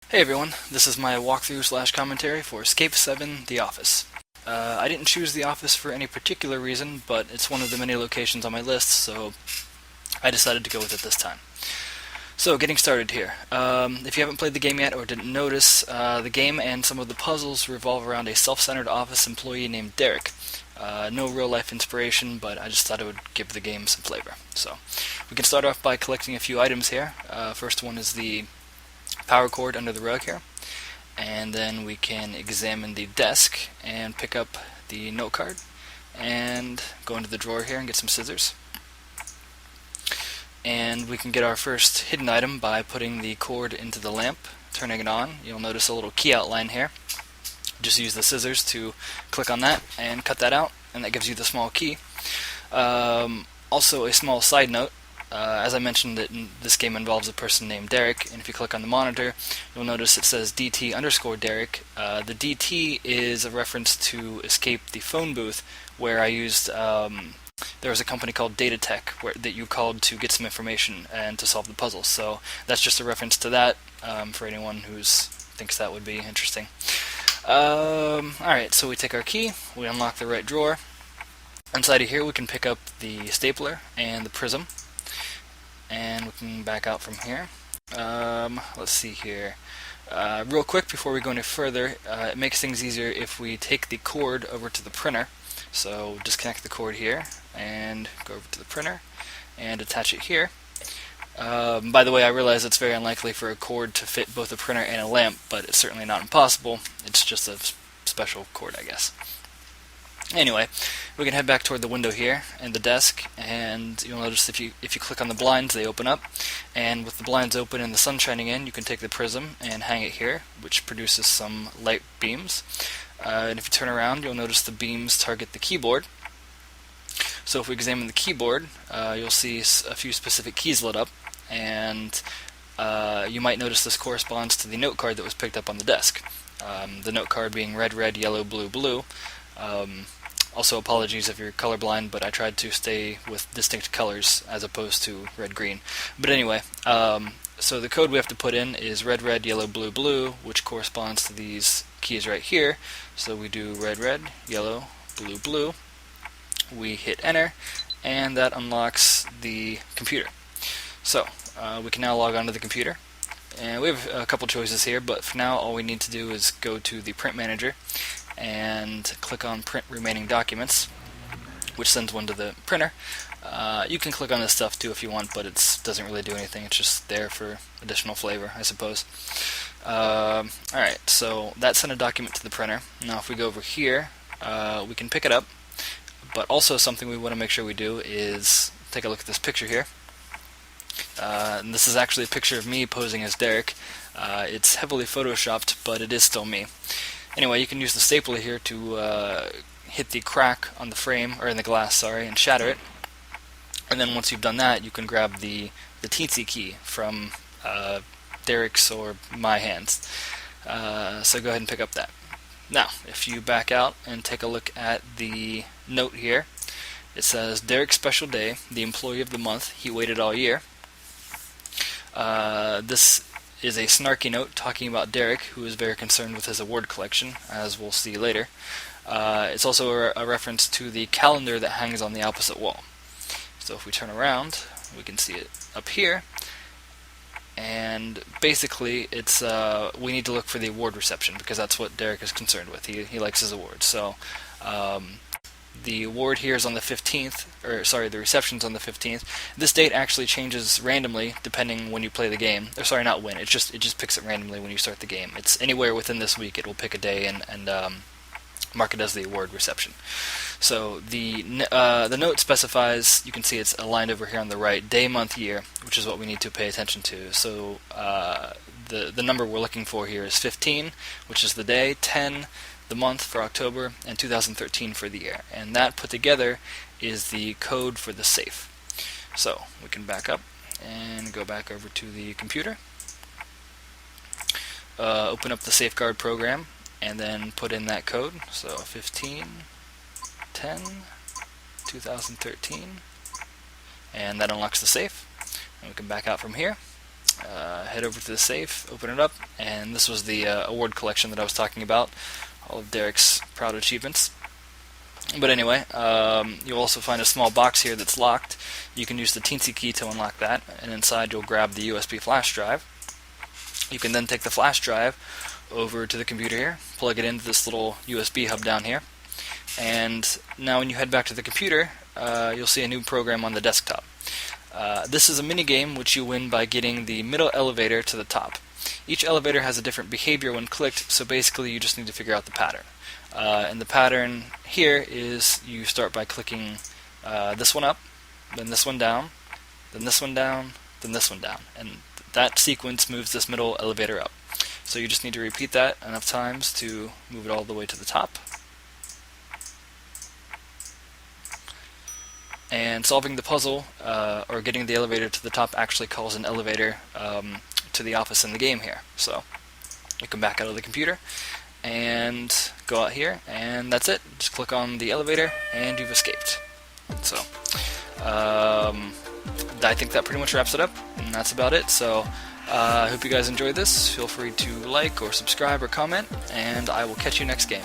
Hey everyone, this is my walkthrough slash commentary for Escape 7 The Office. I didn't choose The Office for any particular reason, but it's one of the many locations on my list, so I decided to go with it this time. So, getting started here. If you haven't played the game yet or didn't notice, the game and some of the puzzles revolve around a self-centered office employee named Derek. No real-life inspiration, but I just thought it would give the game some flavor. So, we can start off by collecting a few items here. First one is the power cord under the rug here, and then we can examine the desk and pick up the note card and go into the drawer here and get some scissors. And we can get our first hidden item by putting the cord into the lamp, turning it on. You'll notice a little key outline here. Just use the scissors to click on that and cut that out, and that gives you the small key. Also, a small side note. As I mentioned, this game involves a person named Derek, and if you click on the monitor, you'll notice it says DT underscore Derek. The DT is a reference to Escape the phone booth, where I used, there was a company called Data Tech that you called to get some information and to solve the puzzle. So that's just a reference to that for anyone who thinks that would be interesting. Alright, so we take our key, we unlock the right drawer. Inside of here we can pick up the stapler and the prism. And we can back out from here. Let's see here. Real quick, before we go any further, it makes things easier if we take the cord over to the printer. So disconnect the cord here and go over to the printer and attach it here. By the way, I realize it's very unlikely for a cord to fit both a printer and a lamp, but it's certainly not impossible. It's just a special cord, I guess. Anyway, we can head back toward the window here and the desk, and you'll notice if you click on the blinds, they open up. And with the blinds open and the sun shining in, you can take the prism and hang it here, which produces some light beams. And if you turn around, you'll notice the beams target the keyboard. So if we examine the keyboard, you'll see a few specific keys lit up, and you might notice this corresponds to the note card that was picked up on the desk. The note card being red, red, yellow, blue, blue. Also, apologies if you're colorblind, but I tried to stay with distinct colors as opposed to red-green. But anyway, so the code we have to put in is red, red, yellow, blue, blue, which corresponds to these keys right here. So we do red, red, yellow, blue, blue. We hit enter, and that unlocks the computer. So we can now log onto the computer. And we have a couple choices here, but for now all we need to do is go to the print manager and click on print remaining documents, which sends one to the printer. You can click on this stuff too if you want, but it doesn't really do anything. It's just there for additional flavor, I suppose. Alright, so that sent a document to the printer. Now if we go over here, we can pick it up, but also something we want to make sure we do is take a look at this picture here. And this is actually a picture of me posing as Derek. It's heavily photoshopped, but it is still me. Anyway, you can use the stapler here to hit the crack on the frame, or in the glass, sorry, and shatter it. And then once you've done that, you can grab the teensy key from Derek's or my hands. So go ahead and pick up that. Now, if you back out and take a look at the note here, it says, Derek's special day, the employee of the month, he waited all year. This is a snarky note talking about Derek, who is very concerned with his award collection, as we'll see later. It's also a reference to the calendar that hangs on the opposite wall. So if we turn around, we can see it up here, and basically it's we need to look for the award reception, because that's what Derek is concerned with. He likes his awards. So the award here is on the 15th, or sorry, the reception's on the 15th. This date actually changes randomly depending when you play the game. Or sorry, not when. It just picks it randomly when you start the game. It's anywhere within this week. It will pick a day and mark it as the award reception. So the note specifies, you can see it's aligned over here on the right, day, month, year, which is what we need to pay attention to. So the number we're looking for here is 15, which is the day, 10, the month for October, and 2013 for the year. And that put together is the code for the safe. So we can back up and go back over to the computer, open up the safeguard program, and then put in that code. So 15, 10, 2013, and that unlocks the safe. And we can back out from here head over to the safe, open it up, and this was the award collection that I was talking about, all of Derek's proud achievements. But anyway, you'll also find a small box here that's locked. You can use the teensy key to unlock that, and inside you'll grab the USB flash drive. You can then take the flash drive over to the computer here, plug it into this little USB hub down here, and now when you head back to the computer, you'll see a new program on the desktop. This is a mini game which you win by getting the middle elevator to the top. Each elevator has a different behavior when clicked, so basically you just need to figure out the pattern. And the pattern here is you start by clicking this one up, then this one down, then this one down, then this one down, and that sequence moves this middle elevator up. So you just need to repeat that enough times to move it all the way to the top. And solving the puzzle, or getting the elevator to the top, actually calls an elevator to the office in the game here. So you come back out of the computer and go out here, and that's it. Just click on the elevator and you've escaped. So I think that pretty much wraps it up, and that's about it. So I hope you guys enjoyed this. Feel free to like or subscribe or comment, and I will catch you next game.